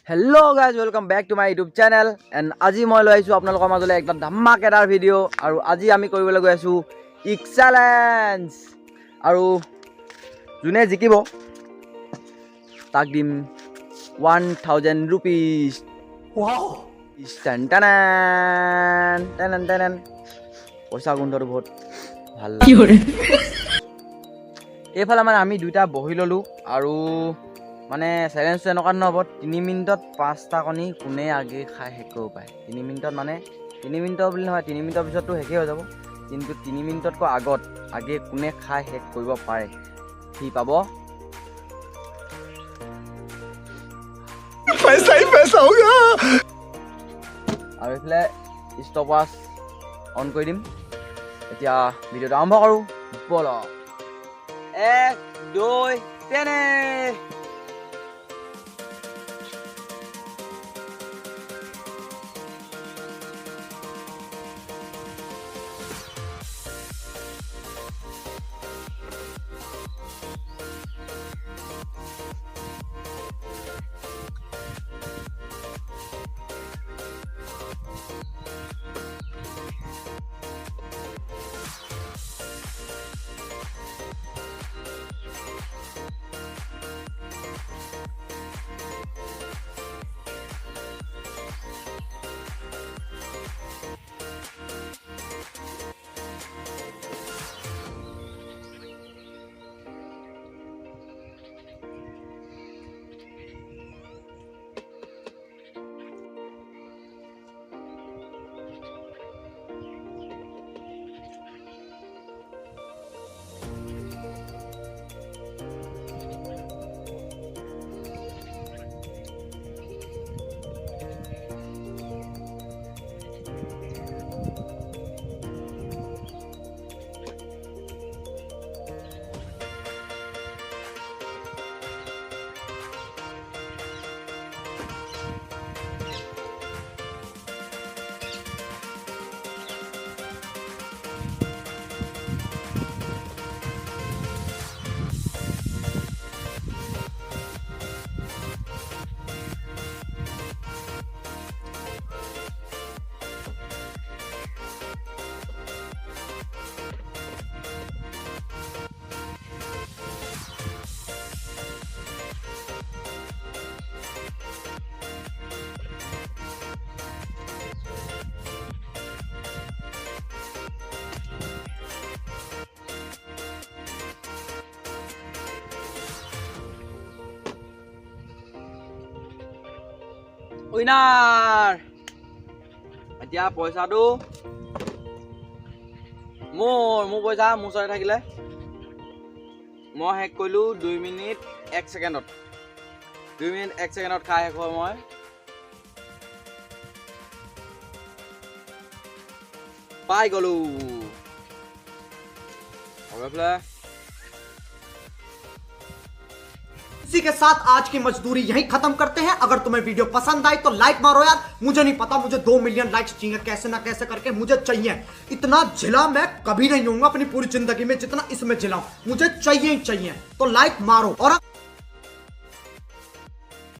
Hello guys welcome back to my YouTube channel and আজি মই লৈ আহিছোঁ আপোনালোকৰ মাজলৈ একটা ধামাকেদাৰ ভিডিঅ' আৰু আজি আমি কৰিবলৈ গৈ আছোঁ ইক চেলেঞ্জ আৰু যোনে জিকিব তাক দিম 1000 rupees wow ten ten ten ten পইচা গোন্ধটো বহুত ভাল লাগে এইফালে মানে আমি দুইটা বহি ল'লোঁ আৰু মানে চেলেঞ্জটো এনেকুৱা নহ'ব 3 মিনিটত 5টা কণী কোনে আগে খাই শেষ কৰিব পাৰে 3 মিনিটত মানে 3 মিনিটৰ বুলি নহয় 3 মিনিটৰ পিছততো শেষেই হৈ যাব কিন্তু 3 মিনিটতকৈ আগত আগে কোনে খাই শেষ কৰিব পাৰে সি পাব पैसा ही पैसा होगा আৰু এইফালে ষ্টপ ৱাচ অন কৰি দিম এতিয়া ভিডিঅ'টো আৰম্ভ কৰোঁ ব'লক 1 2 3 উইনাৰ এতিয়া পইচাটো মোৰ পইচা মোৰ ওচৰতে থাকিলে মই শেষ কৰিলোঁ 2 মিনিট 1 ছেকেণ্ডত 2 মিনিট 1 ছেকেণ্ডত খাই শেষ হয় মই পাই গ'লোঁ इसी के साथ आज की मजदूरी यहीं खत्म करते हैं। अगर तुम्हें वीडियो पसंद आई तो लाइक मारो यार। मुझे नहीं पता, मुझे 2 मिलियन लाइक्स चाहिए, कैसे ना कैसे करके मुझे चाहिए। इतना झिला मैं कभी नहीं होऊंगा अपनी पूरी जिंदगी में जितना इसमें झिला हूं, मुझे चाहिए ही चाहिए। तो लाइक मारो और